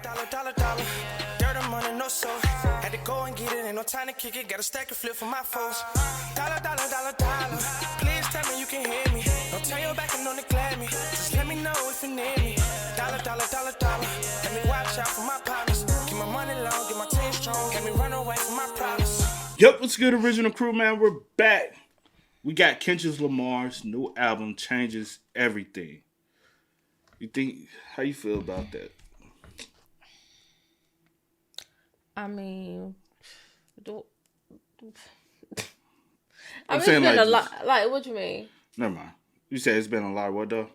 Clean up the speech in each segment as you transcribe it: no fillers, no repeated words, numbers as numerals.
dollar. Dirt and money, no soul. Had to go and get it, ain't no time to kick it. Got a stack of flip for my foes. Dollar. Please tell me you can hear me. Don't turn your back and don't neglect me. Just let me know if you need me. Dollar. Let me watch out for my partners. Keep my money long, get my team strong. Let me run away from my problems. Yep, what's good, original crew, man? We're back. We got Kendrick Lamar's new album, Changes Everything. How you feel about that? I mean, I'm saying it's been a lot. Like, what you mean? Never mind. You said it's been a lot. What though?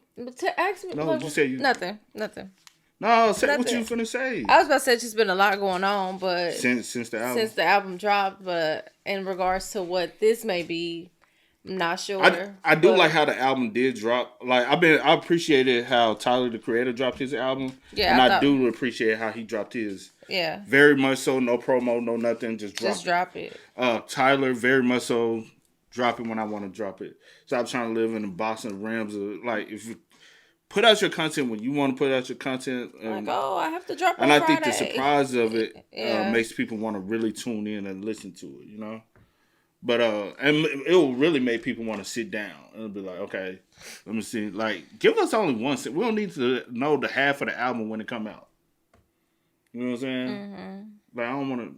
Ask me. No, like, you said you. Nothing. No, say what you finna say. I was about to say it's just been a lot going on, but since the album dropped, but in regards to what this may be, I'm not sure. I do like how the album did drop. Like I appreciated how Tyler the Creator dropped his album. Yeah, and I do appreciate how he dropped his. Yeah. Very much so, no promo, no nothing, just drop it. Tyler very much so drop it when I want to drop it. Stop trying to live in the box and realms of like if you put out your content when you want to put out your content. I have to drop it. And I Friday. think the surprise of it makes people want to really tune in and listen to it, you know? But, and it will really make people want to sit down and be like, okay, let me see. Like, give us only one. We don't need to know the half of the album when it come out. You know what I'm saying? Mm-hmm. But I don't want to.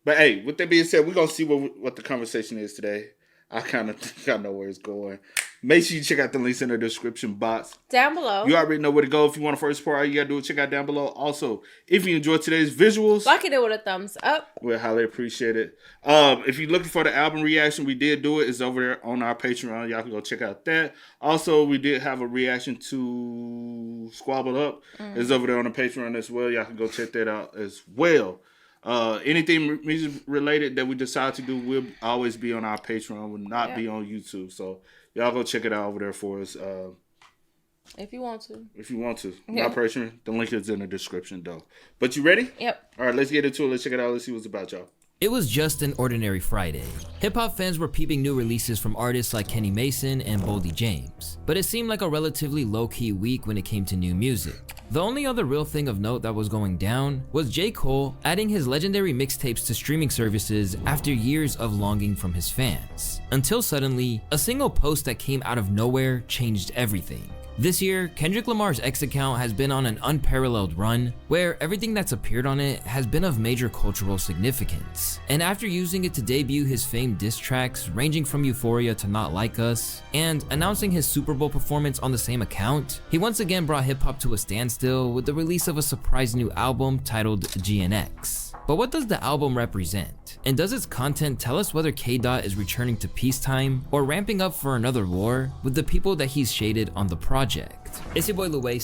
But hey, with that being said, we're going to see what the conversation is today. I kind of think I know where it's going. Make sure you check out the links in the description box. Down below. You already know where to go. If you want to first support, all you got to do is check out down below. Also, if you enjoyed today's visuals, like it with a thumbs up. We'll highly appreciate it. If you're looking for the album reaction, we did do it. It's over there on our Patreon. Y'all can go check out that. Also, we did have a reaction to Squabble Up. It's over there on the Patreon as well. Y'all can go check that out as well. Anything music related that we decide to do will always be on our Patreon. Will not be on YouTube. So y'all go check it out over there for us. If you want to. Not Patreon. The link is in the description though. But you ready? Yep. All right, let's get into it. Let's check it out. Let's see what's about, y'all. It was just an ordinary Friday. Hip-hop fans were peeping new releases from artists like Kenny Mason and Boldy James, but it seemed like a relatively low-key week when it came to new music. The only other real thing of note that was going down was J. Cole adding his legendary mixtapes to streaming services after years of longing from his fans. Until suddenly, a single post that came out of nowhere changed everything. This year, Kendrick Lamar's X account has been on an unparalleled run, where everything that's appeared on it has been of major cultural significance. And after using it to debut his famed diss tracks ranging from Euphoria to Not Like Us, and announcing his Super Bowl performance on the same account, he once again brought hip-hop to a standstill with the release of a surprise new album titled GNX. But what does the album represent? And does its content tell us whether K-Dot is returning to peacetime or ramping up for another war with the people that he's shaded on the project? It's your boy Lil Wayne,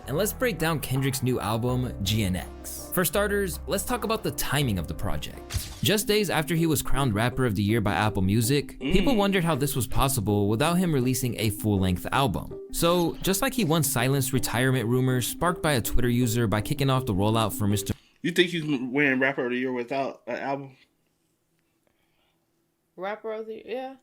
and let's break down Kendrick's new album, GNX. For starters, let's talk about the timing of the project. Just days after he was crowned Rapper of the Year by Apple Music, people wondered how this was possible without him releasing a full-length album. So, just like he once silenced retirement rumors sparked by a Twitter user by kicking off the rollout for Mr. You think he's winning Rapper of the Year without an album? Rapper of the Year, yeah.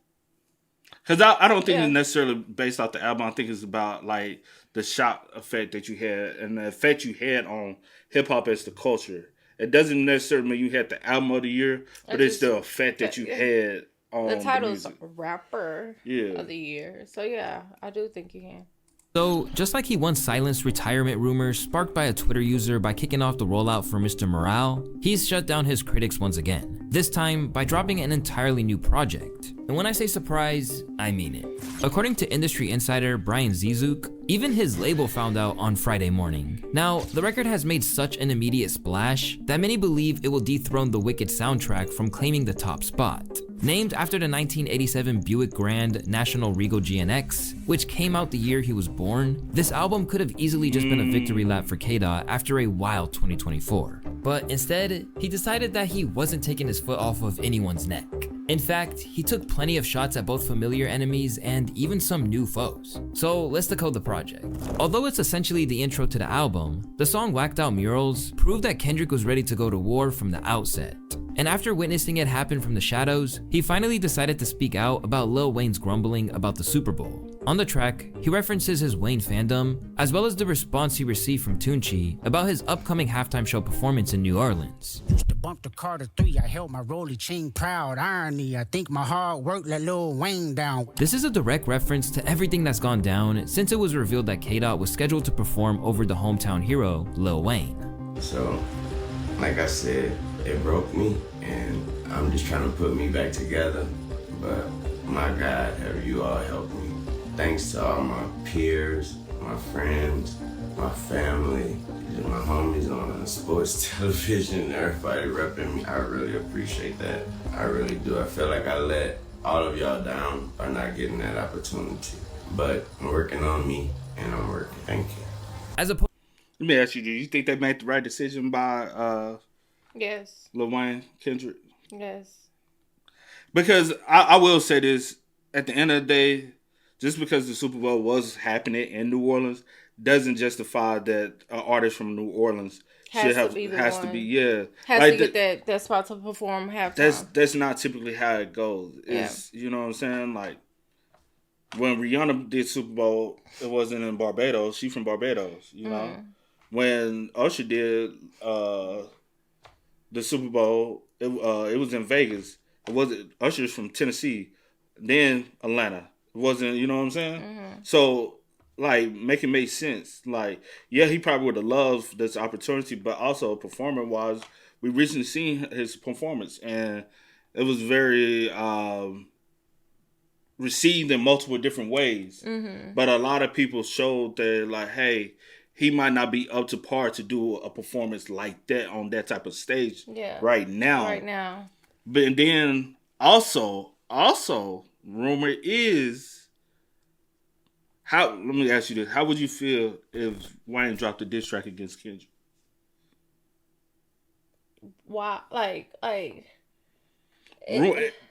Because I don't think it's necessarily based off the album. I think it's about like the shock effect that you had and the effect you had on hip hop as the culture. It doesn't necessarily mean you had the album of the year, but it's the effect that you had on the title's music. Rapper of the Year. So yeah, I do think you can. So, just like he once silenced retirement rumors sparked by a Twitter user by kicking off the rollout for Mr. Morale, he's shut down his critics once again, this time by dropping an entirely new project. And when I say surprise, I mean it. According to industry insider Brian Zizuk, even his label found out on Friday morning. Now, the record has made such an immediate splash that many believe it will dethrone the Wicked soundtrack from claiming the top spot. Named after the 1987 Buick Grand National Regal GNX, which came out the year he was born, this album could have easily just been a victory lap for K-Dot after a wild 2024. But instead, he decided that he wasn't taking his foot off of anyone's neck. In fact, he took plenty of shots at both familiar enemies and even some new foes. So let's decode the project. Although it's essentially the intro to the album, the song Whacked Out Murals proved that Kendrick was ready to go to war from the outset. And after witnessing it happen from the shadows, he finally decided to speak out about Lil Wayne's grumbling about the Super Bowl. On the track, he references his Wayne fandom, as well as the response he received from Tunchi about his upcoming halftime show performance in New Orleans. Used to bump the Carter 3, I held my rollie chain proud. Irony, I think my hard work let Lil Wayne down. This is a direct reference to everything that's gone down since it was revealed that K-Dot was scheduled to perform over the hometown hero, Lil Wayne. So, like I said, it broke me, and I'm just trying to put me back together. But my God, have you all helped me. Thanks to all my peers, my friends, my family, my homies on sports television, everybody repping me. I really appreciate that. I really do. I feel like I let all of y'all down by not getting that opportunity. But I'm working on me, and I'm working. Thank you. Let me ask you, do you think they made the right decision by yes, Lil Wayne, Kendrick? Yes. Because I will say this, at the end of the day, just because the Super Bowl was happening in New Orleans doesn't justify that an artist from New Orleans has to get that spot to perform halftime. That's not typically how it goes. It's, you know what I'm saying? Like, when Rihanna did Super Bowl, it wasn't in Barbados. She's from Barbados, you know? When Usher did the Super Bowl, it was in Vegas. It wasn't. Usher's from Tennessee, then Atlanta. It wasn't, you know what I'm saying? So, like, make it make sense. Like, yeah, he probably would have loved this opportunity, but also performance-wise, we recently seen his performance, and it was very received in multiple different ways. But a lot of people showed that, like, hey, he might not be up to par to do a performance like that on that type of stage right now. But then also, rumor is, let me ask you this: how would you feel if Wayne dropped a diss track against Kendrick? Why? Like.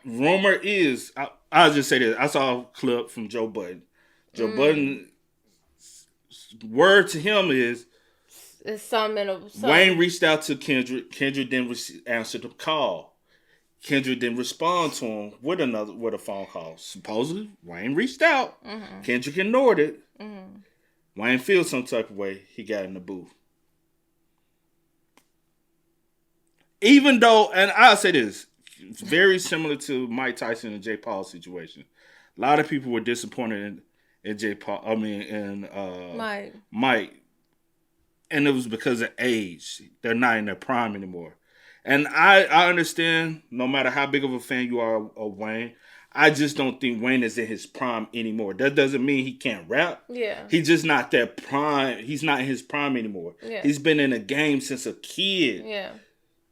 Rumor is, I'll just say this: I saw a clip from Joe Budden. Joe Budden, word to him is, it's something. Wayne reached out to Kendrick. Kendrick didn't answer the call. Kendrick didn't respond to him with a phone call. Supposedly, Wayne reached out. Kendrick ignored it. Wayne feels some type of way. He got in the booth. Even though, and I'll say this, it's very similar to Mike Tyson and Jake Paul's situation. A lot of people were disappointed in Jake Paul. Mike. And it was because of age. They're not in their prime anymore. And I understand, no matter how big of a fan you are of Wayne, I just don't think Wayne is in his prime anymore. That doesn't mean he can't rap. Yeah. He's just not that prime. He's not in his prime anymore. Yeah. He's been in the game since a kid. Yeah.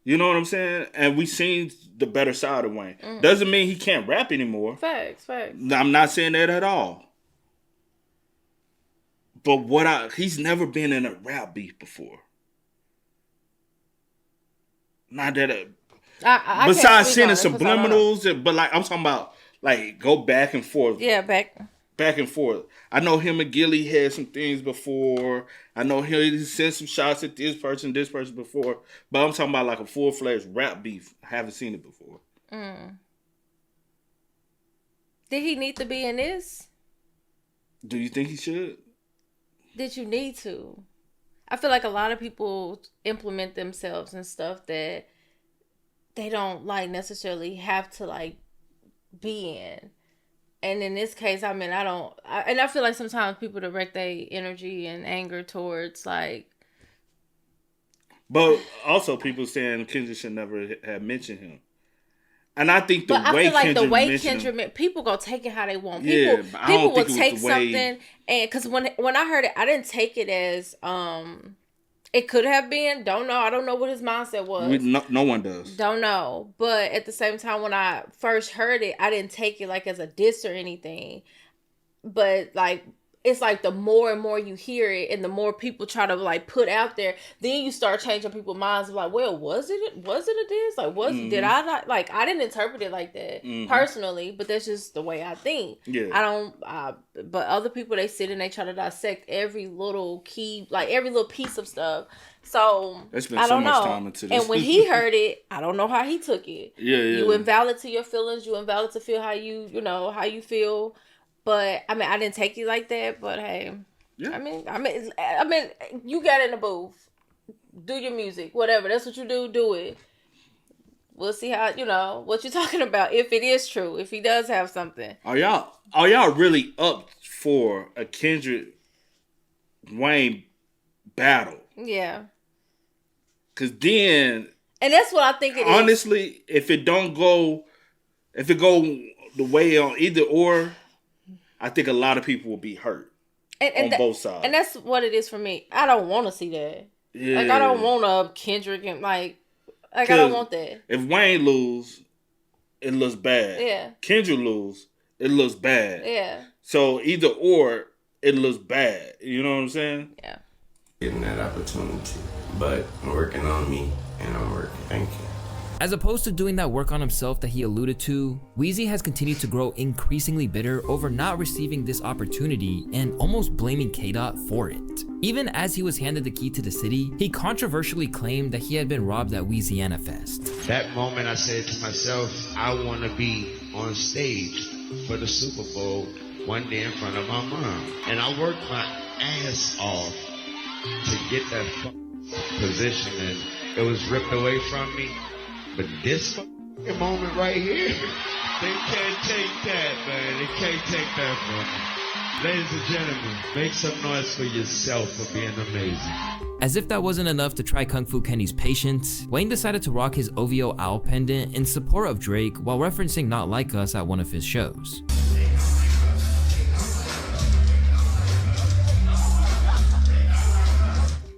You know what I'm saying? And we've seen the better side of Wayne. Doesn't mean he can't rap anymore. Facts. I'm not saying that at all. But he's never been in a rap beef before. Not that besides sending subliminals, but like I'm talking about, like, go back and forth. Yeah, back and forth. I know him and Gilly had some things before. I know he sent some shots at this person before. But I'm talking about like a full-fledged rap beef. I haven't seen it before. Did he need to be in this? Do you think he should? Did you need to? I feel like a lot of people implement themselves and stuff that they don't like necessarily have to like be in. And in this case, I mean, I feel like sometimes people direct their energy and anger towards like. But also people saying Kendrick should never have mentioned him. And I think the way Kendrick people go take it how they want. People will take something, and because when I heard it, I didn't take it as it could have been. Don't know. I don't know what his mindset was. No one does. Don't know. But at the same time, when I first heard it, I didn't take it like as a diss or anything. But like, it's like the more and more you hear it and the more people try to like put out there, then you start changing people's minds of like, well, was it a diss? Like, did I not, like, I didn't interpret it like that personally, but that's just the way I think. Yeah. But other people, they sit and they try to dissect every little key, like every little piece of stuff. So I don't know. Time into this. And when he heard it, I don't know how he took it. Yeah. You invalid to your feelings. You invalid to feel how you feel. But I mean, I didn't take it like that. But hey, Yeah. I mean, you got in the booth, do your music, whatever. That's what you do. Do it. We'll see how what you're talking about. If it is true, if he does have something. Are y'all really up for a Kendrick Wayne battle? Yeah. Cause then, and that's what I think it is. Honestly, if it go the way on either or, I think a lot of people will be hurt on both sides. And that's what it is for me. I don't want to see that. Yeah. Like I don't want a Kendrick and like I don't want that. If Wayne lose, it looks bad. Yeah. Kendrick lose, it looks bad. Yeah. So either or, it looks bad. You know what I'm saying? Yeah. Getting that opportunity, but I'm working on me and I'm working. Thank you. As opposed to doing that work on himself that he alluded to, Weezy has continued to grow increasingly bitter over not receiving this opportunity and almost blaming K-Dot for it. Even as he was handed the key to the city, he controversially claimed that he had been robbed at Weeziana Fest. That moment I said to myself, I want to be on stage for the Super Bowl one day in front of my mom. And I worked my ass off to get that position, and it was ripped away from me. But this moment right here, they can't take that, man. They can't take that from me. Ladies and gentlemen, make some noise for yourself for being amazing. As if that wasn't enough to try Kung Fu Kenny's patience, Wayne decided to rock his OVO owl pendant in support of Drake while referencing Not Like Us at one of his shows.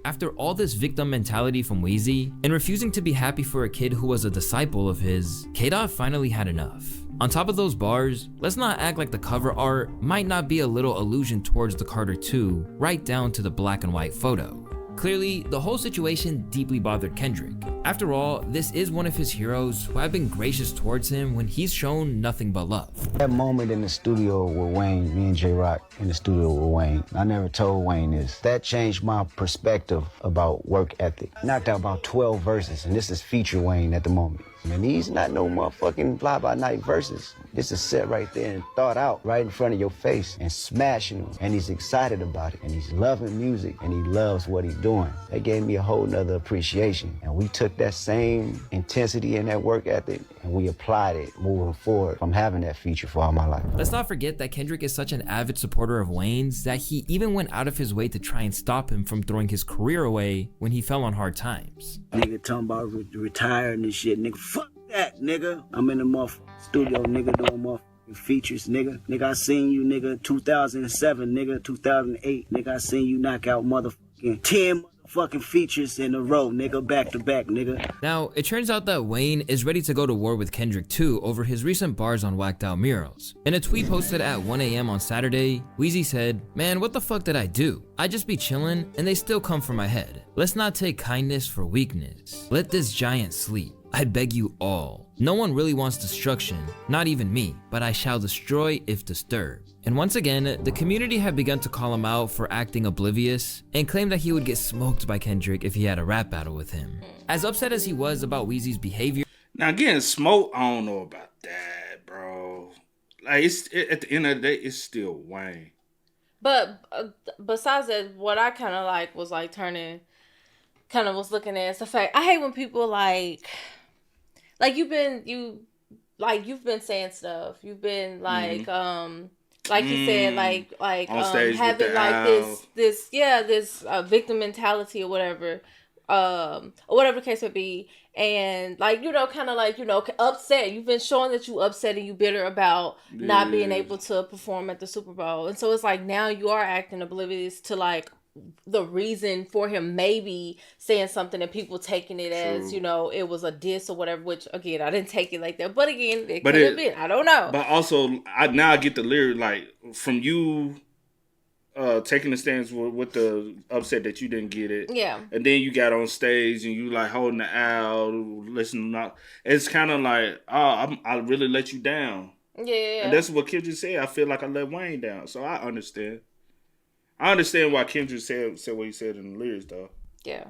After all this victim mentality from Weezy, and refusing to be happy for a kid who was a disciple of his, K-Dot finally had enough. On top of those bars, let's not act like the cover art might not be a little allusion towards the Carter 2, right down to the black and white photo. Clearly, the whole situation deeply bothered Kendrick. After all, this is one of his heroes who have been gracious towards him when he's shown nothing but love. That moment in the studio with Wayne, me and J-Rock in the studio with Wayne, I never told Wayne this. That changed my perspective about work ethic. Knocked out about 12 verses, and this is feature Wayne at the moment. And these not no motherfucking fly-by-night verses. This is set right there and thought out right in front of your face and smashing them. And he's excited about it. And he's loving music and he loves what he's doing. That gave me a whole nother appreciation. And we took that same intensity and that work ethic and we applied it moving forward from having that feature for all my life. Let's not forget that Kendrick is such an avid supporter of Wayne's that he even went out of his way to try and stop him from throwing his career away when he fell on hard times. Nigga talking about retiring and shit, nigga. Fuck that, nigga. I'm in the motherfucking studio, nigga, doing motherfucking features, nigga. Nigga, I seen you, nigga, 2007, nigga, 2008. Nigga, I seen you knock out motherfucking 10 motherfucking features in a row, nigga, back to back, nigga. Now, it turns out that Wayne is ready to go to war with Kendrick too over his recent bars on Whacked Out Murals. In a tweet posted at 1 a.m. on Saturday, Weezy said, "Man, what the fuck did I do? I just be chillin' and they still come for my head. Let's not take kindness for weakness. Let this giant sleep. I beg you all. No one really wants destruction, not even me, but I shall destroy if disturbed." And once again, the community had begun to call him out for acting oblivious and claim that he would get smoked by Kendrick if he had a rap battle with him. As upset as he was about Weezy's behavior. Now again, smoke, I don't know about that, bro. Like at the end of the day, it's still Wayne. But besides that, what I kind of like was like was looking at is the fact I hate when people like you've been saying stuff. You've been like he said like having like this victim mentality or whatever the case may be, and upset. You've been showing that you upset and you bitter about not being able to perform at the Super Bowl, and so it's like now you are acting oblivious to like the reason for him maybe saying something and people taking it as it was a diss or whatever, which again I didn't take it like that, but again it could have been, I don't know. But also I get the lyric, like from you taking the stance with the upset that you didn't get it, and then you got on stage and you like holding the owl, listening up. It's kind of like I really let you down, and that's what Kendrick said. I feel like I let Wayne down, so I understand. I understand why Kendrick said what he said in the lyrics, though. Yeah.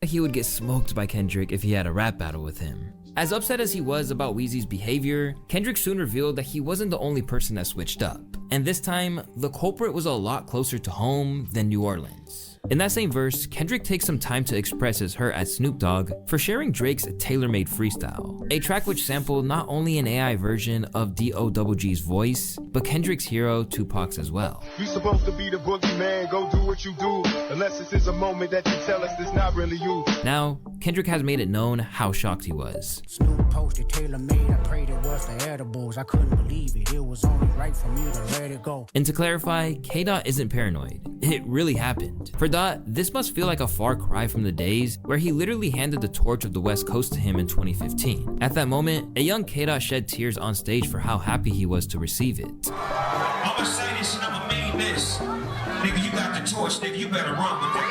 He would get smoked by Kendrick if he had a rap battle with him. As upset as he was about Weezy's behavior, Kendrick soon revealed that he wasn't the only person that switched up. and this time, the culprit was a lot closer to home than New Orleans. In that same verse, Kendrick takes some time to express his hurt at Snoop Dogg for sharing Drake's tailor-made freestyle, a track which sampled not only an AI version of D.O.G.'s voice, but Kendrick's hero Tupac's as well. You supposed to be the boogeyman, go do what you do, unless this is a moment that you tell us it's not really you. Now, Kendrick has made it known how shocked he was. Snoop posted tailor-made, I prayed it was the edibles. I couldn't believe it, it was only right for me to let it go. And to clarify, K-Dot isn't paranoid. It really happened. For Dot, this must feel like a far cry from the days where he literally handed the torch of the West Coast to him in 2015. At that moment, a young K-Dot shed tears on stage for how happy he was to receive it. I'ma say this and I'ma mean this. Nigga, you got the torch, nigga, you better run with it.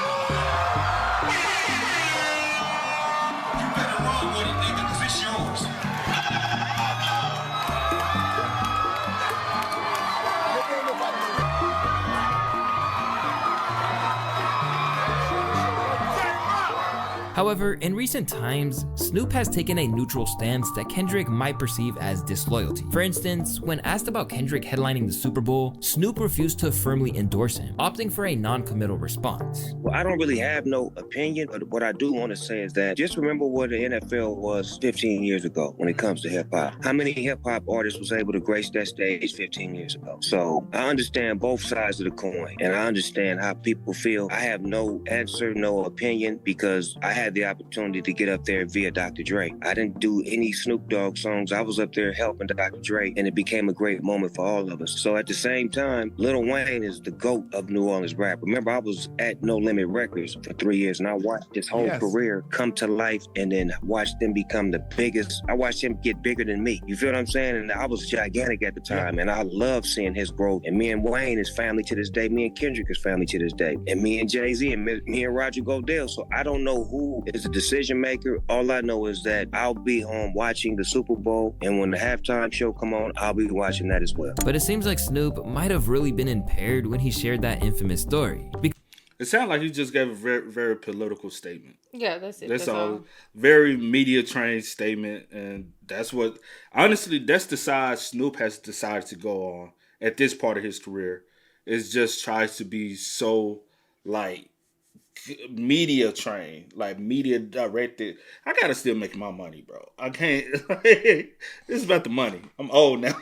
You better run with it, nigga, cause it's yours. However, in recent times, Snoop has taken a neutral stance that Kendrick might perceive as disloyalty. For instance, when asked about Kendrick headlining the Super Bowl, Snoop refused to firmly endorse him, opting for a non-committal response. Well, I don't really have no opinion, but what I do want to say is that just remember what the NFL was 15 years ago when it comes to hip-hop. How many hip-hop artists was able to grace that stage 15 years ago? So I understand both sides of the coin, and I understand how people feel. I have no answer, no opinion, because I had the opportunity to get up there via Dr. Dre. I didn't do any Snoop Dogg songs. I was up there helping Dr. Dre, and it became a great moment for all of us. So at the same time, Lil Wayne is the GOAT of New Orleans rap. Remember, I was at No Limit Records for 3 years, and I watched his whole career come to life and then watched them become the biggest. I watched him get bigger than me. You feel what I'm saying? And I was gigantic at the time, and I love seeing his growth. And me and Wayne is family to this day. Me and Kendrick is family to this day. And me and Jay-Z and me and Roger Goodell. So I don't know who is the decision maker. All I know is that I'll be home watching the Super Bowl, and when the halftime show come on, I'll be watching that as well. But it seems like Snoop might have really been impaired when he shared that infamous story. It sounded like he just gave a very, very political statement. Yeah, that's it. That's all. Very media trained statement, and that's what, honestly, that's the side Snoop has decided to go on at this part of his career. Is just tries to be so like media trained, like media directed. I gotta still make my money, bro. I can't. It's about the money. I'm old now.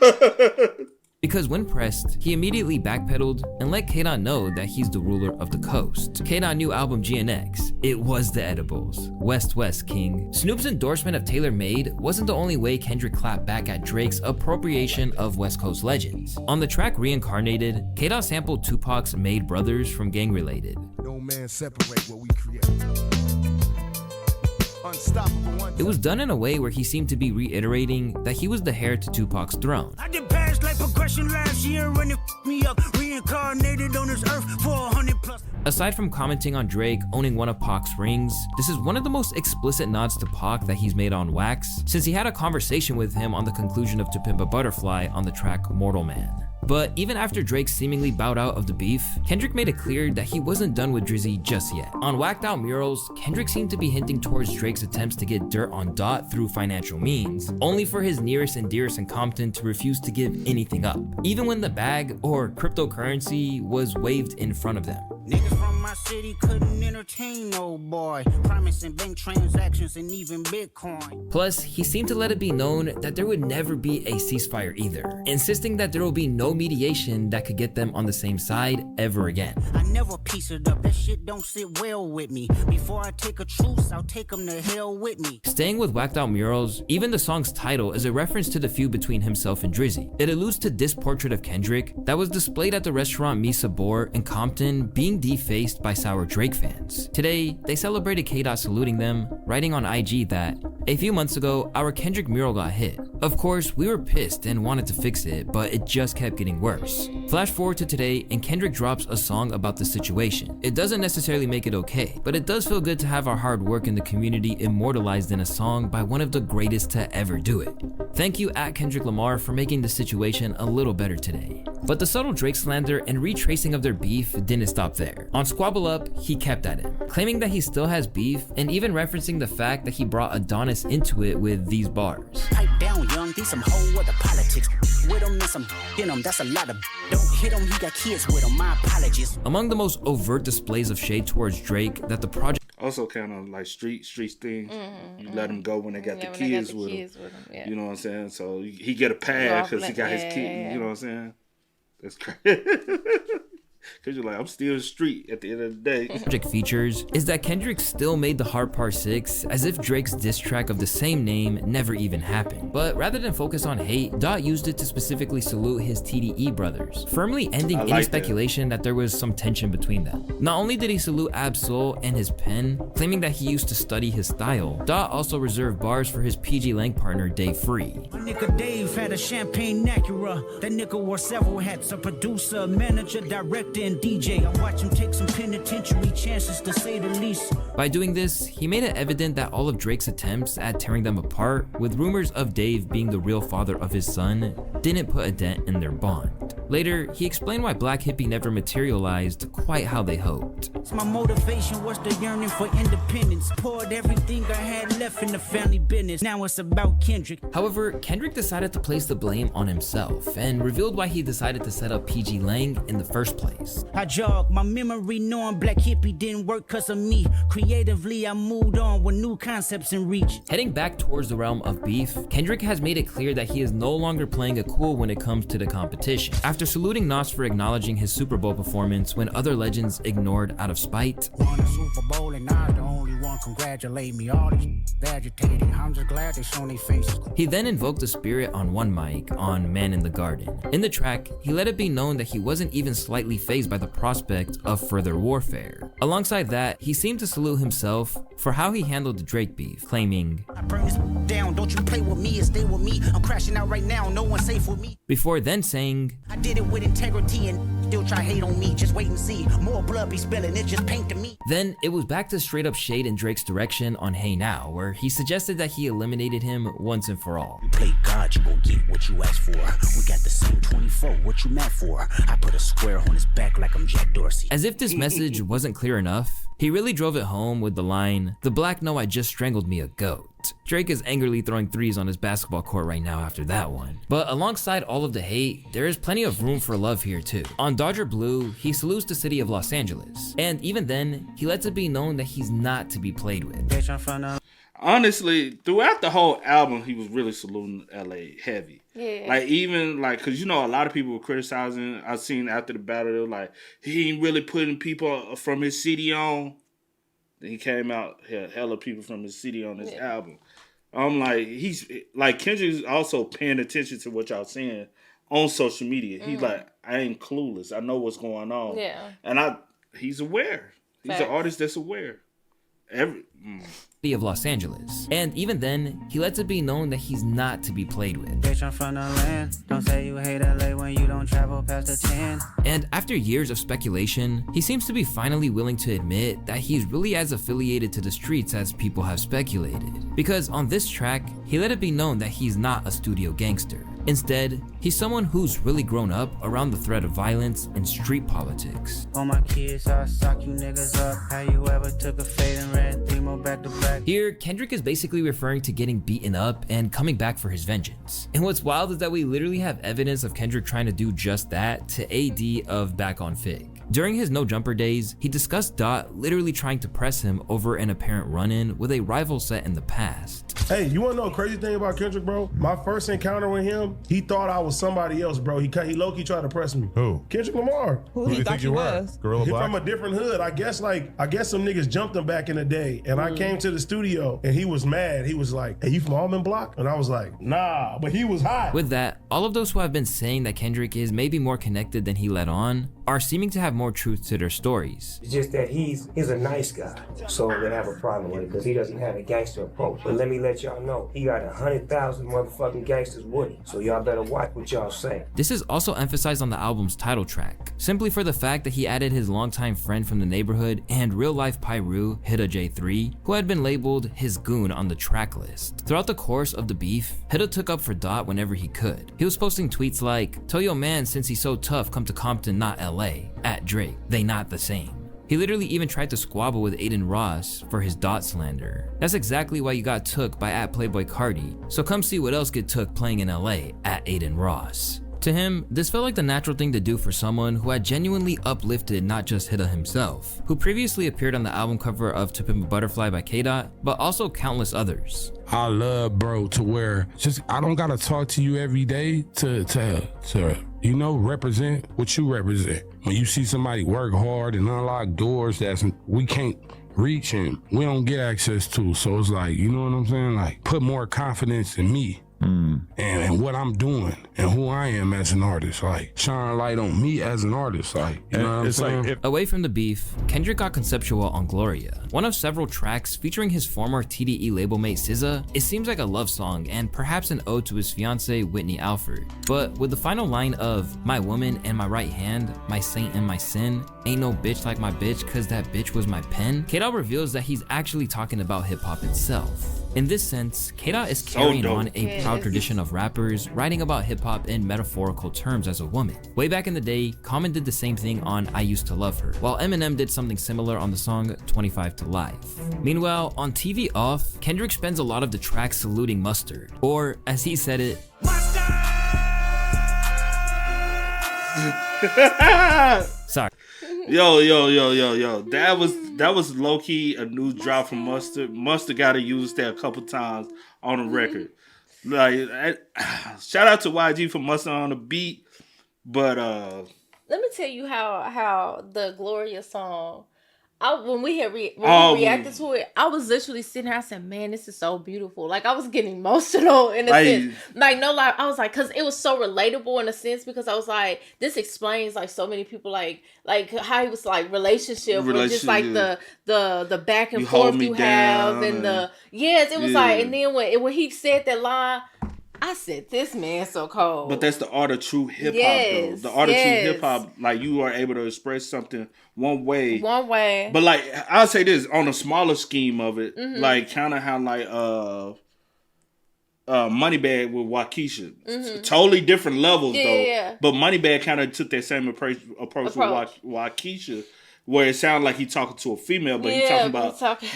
Because when pressed, he immediately backpedaled and let K-Dot know that he's the ruler of the coast. K-Dot new album GNX, it was the edibles. West West King. Snoop's endorsement of Tailor Made wasn't the only way Kendrick clapped back at Drake's appropriation of West Coast legends. On the track Reincarnated, K-Dot sampled Tupac's Made Brothers from Gang Related. No man separate what we create. It was done in a way where he seemed to be reiterating that he was the heir to Tupac's throne. I did past like progression last year when it me up, reincarnated on this earth for 100+. Aside from commenting on Drake owning one of Pac's rings, this is one of the most explicit nods to Pac that he's made on wax, since he had a conversation with him on the conclusion of To Pimp a Butterfly on the track Mortal Man. But even after Drake seemingly bowed out of the beef, Kendrick made it clear that he wasn't done with Drizzy just yet. On Whacked Out Murals, Kendrick seemed to be hinting towards Drake's attempts to get dirt on Dot through financial means, only for his nearest and dearest in Compton to refuse to give anything up, even when the bag, or cryptocurrency, was waved in front of them. Niggas from my city couldn't entertain no boy, promising bank transactions and even Bitcoin. Plus, he seemed to let it be known that there would never be a ceasefire either, insisting that there will be no mediation that could get them on the same side ever again. I never piece it up, that shit don't sit well with me. Before I take a truce, I'll take them to hell with me. Staying with Whacked Out Murals, even the song's title is a reference to the feud between himself and Drizzy. It alludes to this portrait of Kendrick that was displayed at the restaurant Misa Bor in Compton being defaced by sour Drake fans. Today, they celebrated K-Dot saluting them, writing on IG that, "A few months ago, our Kendrick mural got hit. Of course, we were pissed and wanted to fix it, but it just kept getting worse." Flash forward to today, and Kendrick drops a song about the situation. It doesn't necessarily make it okay, but it does feel good to have our hard work in the community immortalized in a song by one of the greatest to ever do it. Thank you at Kendrick Lamar for making the situation a little better today. But the subtle Drake slander and retracing of their beef didn't stop there. On Squabble Up, he kept at it, claiming that he still has beef and even referencing the fact that he brought Adonis into it with these bars. Pipe down, young, think some whole other politics. With him and some in him, that's a lot of. Don't hit him, he got kids with him, my apologies. Among the most overt displays of shade towards Drake that the project also kind of like street thing. You let them go when they got the kids with him. Yeah. You know what I'm saying? So he get a pass because he got his kid. You know what I'm saying? That's crazy. Because you're like, I'm still street at the end of the day. project features is that Kendrick still made the Hard Part 6 as if Drake's diss track of the same name never even happened. But rather than focus on hate, Dot used it to specifically salute his TDE brothers, firmly ending any speculation that there was some tension between them. Not only did he salute Ab-Soul and his pen, claiming that he used to study his style, Dot also reserved bars for his PG Lang partner Dave Free. My nigga Dave had a champagne Acura. That nigga wore several hats, a producer, manager, director, and DJ. I watch him take some penitentiary chances, to say the least. By doing this, he made it evident that all of Drake's attempts at tearing them apart, with rumors of Dave being the real father of his son, didn't put a dent in their bond. Later, he explained why Black Hippie never materialized quite how they hoped. My motivation was the yearning for independence. Poured everything I had left in the family business. Now it's about Kendrick. However, Kendrick decided to place the blame on himself and revealed why he decided to set up PG Lang in the first place. I jog my memory knowing Black Hippie didn't work cause of me. Creatively, I moved on with new concepts in reach. Heading back towards the realm of beef, Kendrick has made it clear that he is no longer playing it cool when it comes to the competition. After saluting Nas for acknowledging his Super Bowl performance when other legends ignored out of spite, won a Super Bowl and I'm the only one congratulate me. All these agitated, I'm just glad they shown their faces. He then invoked the spirit on one mic on Man in the Garden. In the track, he let it be known that he wasn't even slightly fazed by the prospect of further warfare. Alongside that, he seemed to salute himself for how he handled the Drake beef, claiming, I burn this down, don't you play with me and stay with me. I'm crashing out right now, no one's safe with me. Before then saying, I did it with integrity and still try hate on me, just wait and see. More blood be spilling, it just paint to me. Then it was back to straight up shade in Drake's direction on Hey Now, where he suggested that he eliminated him once and for all. You play God, you gon' get what you asked for. We got the same 24, what you mad for? I put a square on his back like I'm Jack Dorsey. As if this message wasn't clear enough, he really drove it home with the line, "The black know I just strangled me a goat." Drake is angrily throwing threes on his basketball court right now after that one. But alongside all of the hate, there is plenty of room for love here too. On Dodger Blue, he salutes the city of Los Angeles. And even then, he lets it be known that he's not to be played with. Honestly, throughout the whole album, he was really saluting LA heavy. Yeah. Like, even, like, because, you know, a lot of people were criticizing. I've seen after the battle, they were like, he ain't really putting people from his city on. Then he came out, had hella people from his city on this album. I'm like, he's, like, Kendrick's also paying attention to what y'all saying on social media. He's like, I ain't clueless. I know what's going on. Yeah. And he's aware. He's an artist that's aware. Of Los Angeles. And even then, he lets it be known that he's not to be played with. Bitch, I'm from the land. Don't say you hate LA when you don't travel past the 10. And after years of speculation, he seems to be finally willing to admit that he's really as affiliated to the streets as people have speculated. Because on this track, he let it be known that he's not a studio gangster. Instead, he's someone who's really grown up around the threat of violence and street politics. All my kids, I sock you niggas up. How you ever took a fade and ran 3 more back to back? Here, Kendrick is basically referring to getting beaten up and coming back for his vengeance. And what's wild is that we literally have evidence of Kendrick trying to do just that to AD of Back on Fig. During his No Jumper days, he discussed Dot literally trying to press him over an apparent run-in with a rival set in the past. Hey, you wanna know a crazy thing about Kendrick, bro? My first encounter with him, he thought I was somebody else, bro. He low-key tried to press me. Who? Kendrick Lamar. Who do you think you were? Gorilla He Black? from a different hood. I guess some niggas jumped him back in the day. And I came to the studio and he was mad. He was like, hey, you from Almond Block? And I was like, nah, but he was hot. With that, all of those who have been saying that Kendrick is maybe more connected than he let on are seeming to have more truth to their stories. It's just that he's a nice guy, so I'm gonna have a problem with it because he doesn't have a gangster approach. But let me let y'all know, he got 100,000 motherfucking gangsters with him, so y'all better watch what y'all say. This is also emphasized on the album's title track, simply for the fact that he added his longtime friend from the neighborhood and real-life Pyru, Hida J3, who had been labeled his goon on the track list. Throughout the course of the beef, Hida took up for Dot whenever he could. He was posting tweets like, "Tell your man since he's so tough, come to Compton, not LA," at Drake, they not the same. He literally even tried to squabble with Aiden Ross for his dot slander. That's exactly why you got took by @Playboy Cardi, so come see what else get took playing in LA @Aiden Ross. To him, this felt like the natural thing to do for someone who had genuinely uplifted not just Hida himself, who previously appeared on the album cover of To Pimp a Butterfly by K-Dot, but also countless others. I love bro to where just I don't gotta talk to you every day to you know, represent what you represent. When you see somebody work hard and unlock doors that we can't reach and we don't get access to, so it's like, you know what I'm saying? Like, put more confidence in me. And what I'm doing and who I am as an artist, like shine a light on me as an artist, like, you know what I'm saying? Away from the beef, Kendrick got conceptual on Gloria, one of several tracks featuring his former TDE label mate SZA. It seems like a love song and perhaps an ode to his fiancée Whitney Alford, but with the final line of "My woman and my right hand, my saint and my sin, ain't no bitch like my bitch cause that bitch was my pen," K-Dot reveals that he's actually talking about hip-hop itself. In this sense, K-Dot is carrying on a proud tradition of rappers writing about hip-hop in metaphorical terms as a woman. Way back in the day, Common did the same thing on I Used to Love Her, while Eminem did something similar on the song 25 to Life. Meanwhile, on TV Off, Kendrick spends a lot of the track saluting Mustard, or as he said it, sorry. Yo. That was low key a new drop from Mustard. Mustard got to use that a couple times on the record. Like, shout out to YG for Mustard on the beat, but let me tell you how the Gloria song. When we reacted to it, I was literally sitting there. I said, "Man, this is so beautiful." Like, I was getting emotional in a sense. Like, no lie, I was like, because it was so relatable in a sense. Because I was like, this explains like so many people like how he was like relationship with just like the back and forth you have and the it was like, and then when he said that line, I said, this man so cold. But that's the art of true hip hop, though. The art of true hip hop, like, you are able to express something one way. But like, I'll say this on a smaller scheme of it, like kind of how like Moneybag with Waukesha. Totally different levels though. But Moneybag kind of took that same approach with Waukesha. Where it sounded like he talking to a female, but he talking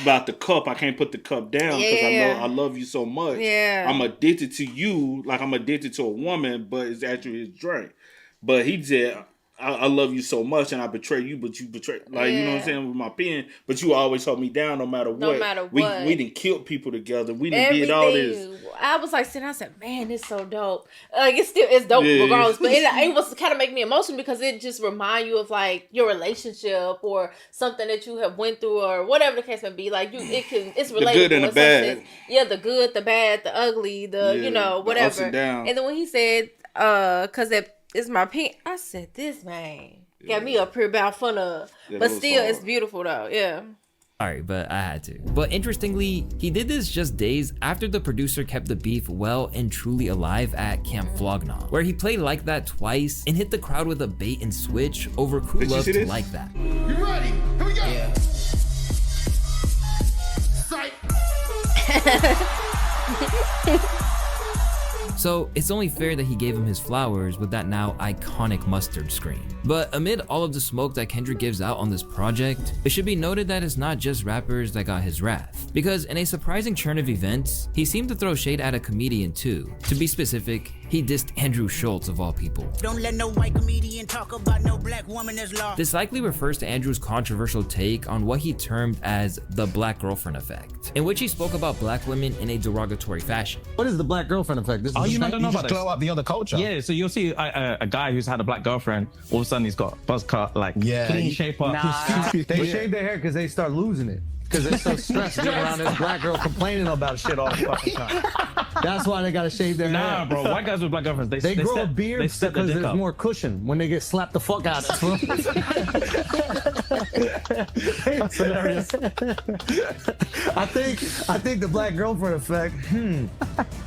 about the cup. I can't put the cup down because I love you so much. I'm addicted to you, like I'm addicted to a woman, but it's actually his drink. But he said, I love you so much and I betray you, but you betray, like, you know what I'm saying, with my pen, but you always hold me down no matter what. No matter what. We done killed people together. We done did all this. I was like sitting, I said, man, it's so dope. Like, it's dope regardless, but it was kind of make me emotional because it just remind you of like your relationship or something that you have went through or whatever the case may be. Like, it's relatable. The good and the bad. Yeah, the good, the bad, the ugly, you know, whatever. Ups and downs. And then when he said, cause it's my pen, I said, this man got me up here about fun of. But still, it's beautiful though. Yeah. Sorry, but I had to. But interestingly, he did this just days after the producer kept the beef well and truly alive at Camp Flognaw, where he played Like That twice and hit the crowd with a bait and switch over Crew Love to Like That. You ready? Here we go. Yeah. So it's only fair that he gave him his flowers with that now iconic Mustard scream. But amid all of the smoke that Kendrick gives out on this project, it should be noted that it's not just rappers that got his wrath. Because in a surprising turn of events, he seemed to throw shade at a comedian too. To be specific, he dissed Andrew Schultz of all people. Don't let no white comedian talk about no black woman that's lost. This likely refers to Andrew's controversial take on what he termed as the black girlfriend effect, in which he spoke about black women in a derogatory fashion. What is the black girlfriend effect? This is you not know about just glow up the other culture. Yeah, so you'll see a guy who's had a black girlfriend, all of a sudden he's got buzz cut, like clean shape up. They shave their hair because they start losing it. Because they're so stressed being around this black girl complaining about shit all the fucking time. That's why they gotta shave their hair. Nah, bro, white guys with black girlfriends, they grow a beard because there's more cushion when they get slapped the fuck out of them. That's hilarious. I think the black girlfriend effect,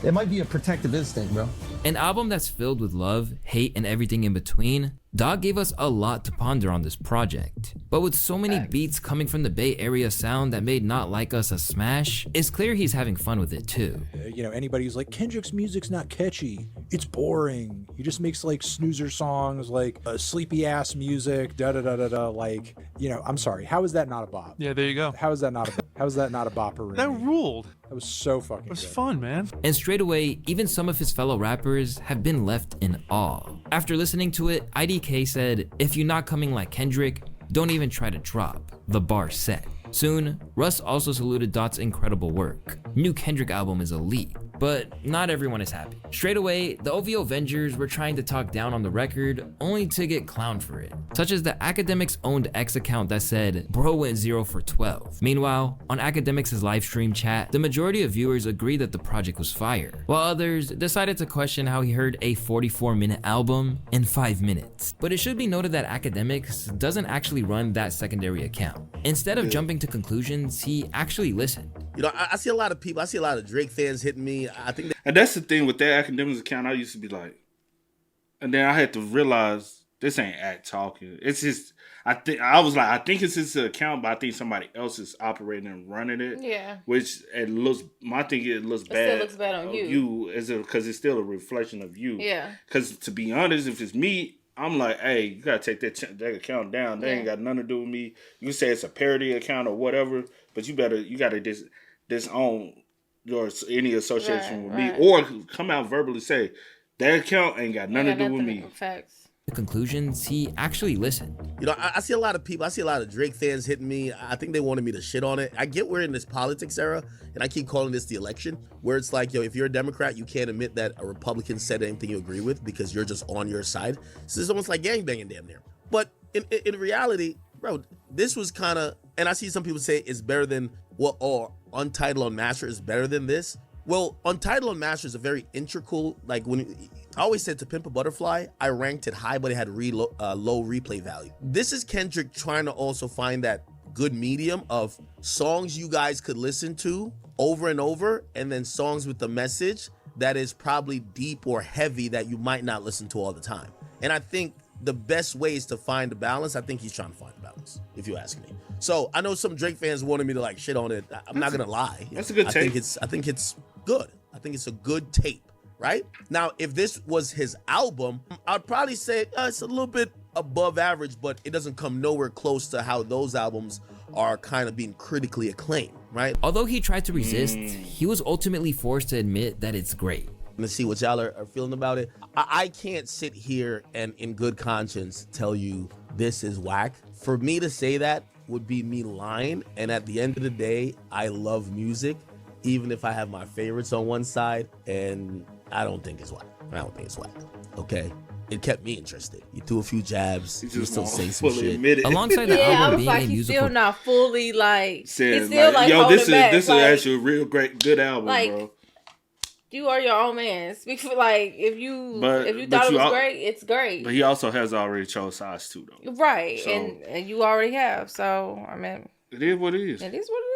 it might be a protective instinct, bro. An album that's filled with love, hate, and everything in between, Dogg gave us a lot to ponder on this project, but with so many beats coming from the Bay Area sound that made Not Like Us a smash, it's clear he's having fun with it too. You know, anybody who's like, Kendrick's music's not catchy, it's boring, he just makes like snoozer songs, like sleepy ass music, da-da-da-da-da, like, you know, I'm sorry, how is that not a bop? Yeah, there you go. How is that not a bopper? That ruled. That was so fucking It was good. fun, man. And straight away, even some of his fellow rappers have been left in awe. After listening to it, IDK said, "If you're not coming like Kendrick, don't even try to drop. The bar set." Soon, Russ also saluted Dot's incredible work. New Kendrick album is elite, but not everyone is happy. Straight away, the OVO Vengers were trying to talk down on the record, only to get clowned for it, such as the Academics owned X account that said, "Bro went 0 for 12. Meanwhile, on Academics' livestream chat, the majority of viewers agreed that the project was fire, while others decided to question how he heard a 44-minute album in 5 minutes. But it should be noted that Academics doesn't actually run that secondary account. Instead of jumping to conclusions, he actually listened. You know, I see a lot of people, I see a lot of Drake fans hitting me. I think And that's the thing with that Academics account. I used to be like, and then I had to realize this ain't act talking. It's just, I think it's his account, but I think somebody else is operating and running it. Yeah. Which it looks, my thing, it looks It bad. still looks bad on you. Because it's still a reflection of you. Yeah. Because to be honest, if it's me, I'm like, hey, you gotta take that account down. That ain't got nothing to do with me. You say it's a parody account or whatever, but you gotta disown any association with me, or come out verbally say that account ain't got nothing to do with me. Facts. The conclusions, he actually listened. You know, I see a lot of people, I see a lot of Drake fans hitting me. I think they wanted me to shit on it. I get we're in this politics era, and I keep calling this the election, where it's like, yo, if you're a Democrat, you can't admit that a Republican said anything you agree with because you're just on your side. So it's almost like gangbanging damn near. But in reality, bro, this was kind of, and I see some people say it's better than, or Untitled Unmastered is better than this. Well, Untitled Unmastered is a very integral, like when I always said To Pimp a Butterfly, I ranked it high, but it had low replay value. This is Kendrick trying to also find that good medium of songs you guys could listen to over and over, and then songs with the message that is probably deep or heavy that you might not listen to all the time. And I think the best way is to find the balance. I think he's trying to find the balance, if you ask me. So I know some Drake fans wanted me to like shit on it. I'm not gonna lie. That's a good tape. I think it's good. I think it's a good tape, right? Now, if this was his album, I'd probably say it's a little bit above average, but it doesn't come nowhere close to how those albums are kind of being critically acclaimed, right? Although he tried to resist, he was ultimately forced to admit that it's great. Let's see what y'all are feeling about it. I can't sit here and in good conscience tell you this is whack. For me to say that would be me lying. And at the end of the day, I love music, even if I have my favorites on one side, and I don't think it's whack. Okay? It kept me interested. You threw a few jabs. You still say some shit. Alongside the I album was being like, a he's musical, still not fully like. Saying, He's still like yo, holding this back. is Like, actually a real good album, like, bro. You are your own man. Speak for if you thought it was great, it's great. But he also has already chose sides too, though. Right, So, and you already have. So I mean, it is what it is. It is what it is.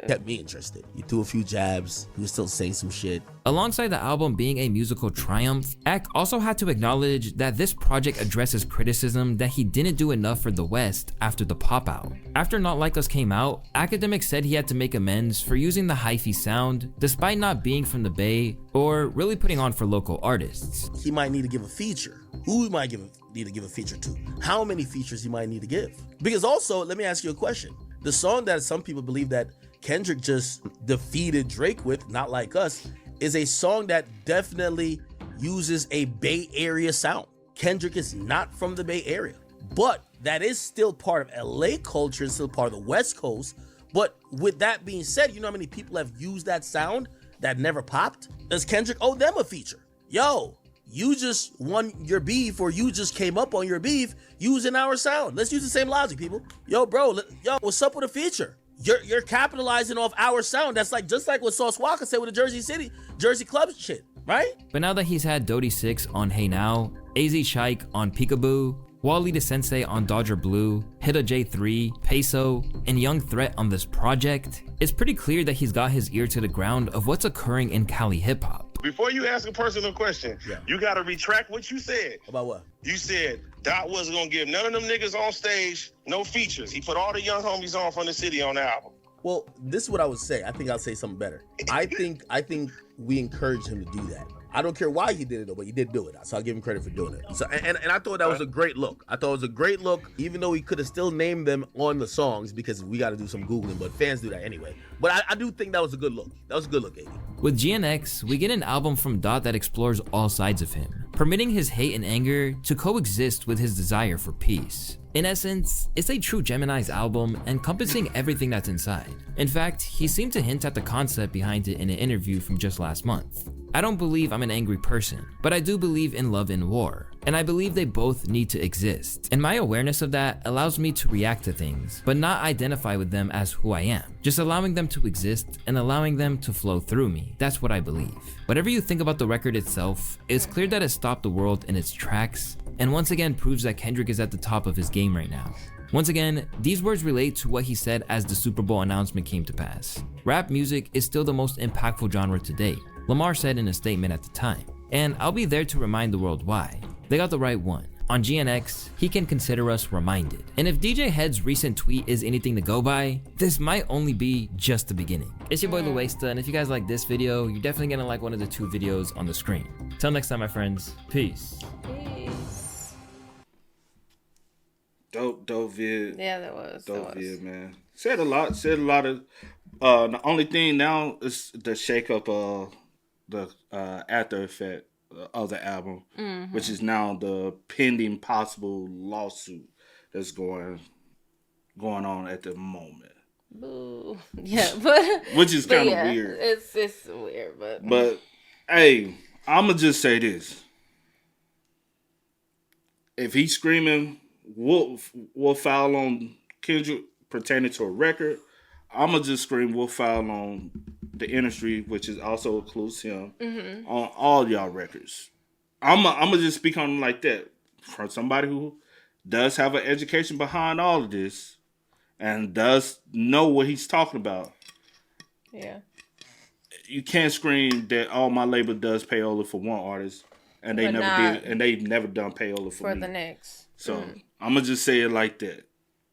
Kept me interested. You threw a few jabs. You were still saying some shit. Alongside the album being a musical triumph, Ek also had to acknowledge that this project addresses criticism that he didn't do enough for the West after the pop out. After Not Like Us came out, Academics said he had to make amends for using the hyphy sound, despite not being from the Bay or really putting on for local artists. He might need to give a feature. Who he might need to give a feature to? How many features he might need to give? Because also, let me ask you a question. The song that some people believe that Kendrick just defeated Drake with, Not Like Us, is a song that definitely uses a Bay Area sound. Kendrick is not from the Bay Area, but that is still part of LA culture and still part of the West Coast. But with that being said, you know how many people have used that sound that never popped? Does Kendrick owe them a feature? Yo, you just won your beef, or you just came up on your beef using our sound. Let's use the same logic, people. Yo, bro, what's up with a feature? You're capitalizing off our sound. That's just like what Sauce Walker said with the Jersey Club shit, right? But now that he's had Dodie 6 on Hey Now, AZ Shike on Peekaboo, Wally the Sensei on Dodger Blue, Hida J3, Peso, and Young Threat on this project, it's pretty clear that he's got his ear to the ground of what's occurring in Cali hip-hop. Before you ask a personal question, you got to retract what you said. About what? You said Dot wasn't going to give none of them niggas on stage no features. He put all the young homies on from the city on the album. Well, this is what I would say. I think I'll say something better. I think we encouraged him to do that. I don't care why he did it, though, but he did do it. So I'll give him credit for doing it. So and I thought that was a great look. I thought it was a great look, even though he could have still named them on the songs because we got to do some Googling, but fans do that anyway. But I do think that was a good look. That was a good look, AD. With GNX, we get an album from Dot that explores all sides of him, permitting his hate and anger to coexist with his desire for peace. In essence, it's a true Gemini's album encompassing everything that's inside. In fact, he seemed to hint at the concept behind it in an interview from just last month. I don't believe I'm an angry person, but I do believe in love and war, and I believe they both need to exist. And my awareness of that allows me to react to things, but not identify with them as who I am. Just allowing them to exist and allowing them to flow through me. That's what I believe. Whatever you think about the record itself, it's clear that it stopped the world in its tracks, and once again proves that Kendrick is at the top of his game right now. Once again, these words relate to what he said as the Super Bowl announcement came to pass. Rap music is still the most impactful genre to date, Lamar said in a statement at the time, and I'll be there to remind the world why. They got the right one. On GNX, he can consider us reminded. And if DJ Head's recent tweet is anything to go by, this might only be just the beginning. It's your boy Lil Wayne, and if you guys like this video, you're definitely gonna like one of the 2 videos on the screen. Till next time, my friends, peace. Dope vid. Yeah, that was. Dope vid, man. Said a lot of, the only thing now is the shake up the after effect of the album, which is now the pending possible lawsuit that's going on at the moment. Boo. Yeah, but which is kind of weird. It's weird, but hey, I'ma just say this: if he's screaming wolf foul on Kendrick pertaining to a record, I'ma just scream wolf foul on the industry, which is also includes him on all y'all records. I'ma just speak on him like that from somebody who does have an education behind all of this and does know what he's talking about. Yeah, you can't scream that my label does payola for one artist and they they've never done payola for me. The next. So I'ma just say it like that.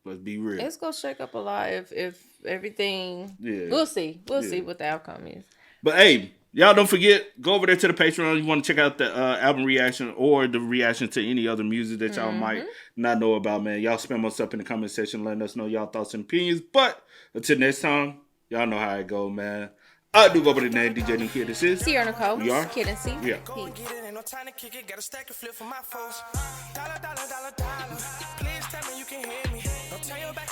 Let's be real. It's gonna shake up a lot if everything. Yeah. We'll see. We'll see what the outcome is. But hey, y'all don't forget, go over there to the Patreon. You want to check out the album reaction or the reaction to any other music that y'all might not know about, man. Y'all spam us up in the comment section, letting us know y'all thoughts and opinions. But until next time, y'all know how it go, man. I do go by the name DJ Nick here. This is Sierra Nicole. We are Kid and C. Yeah. Time to kick it, got a stack of flip for my foes. Dollar, dollar, dollar, dollar. Please tell me you can hear me. Don't turn your back.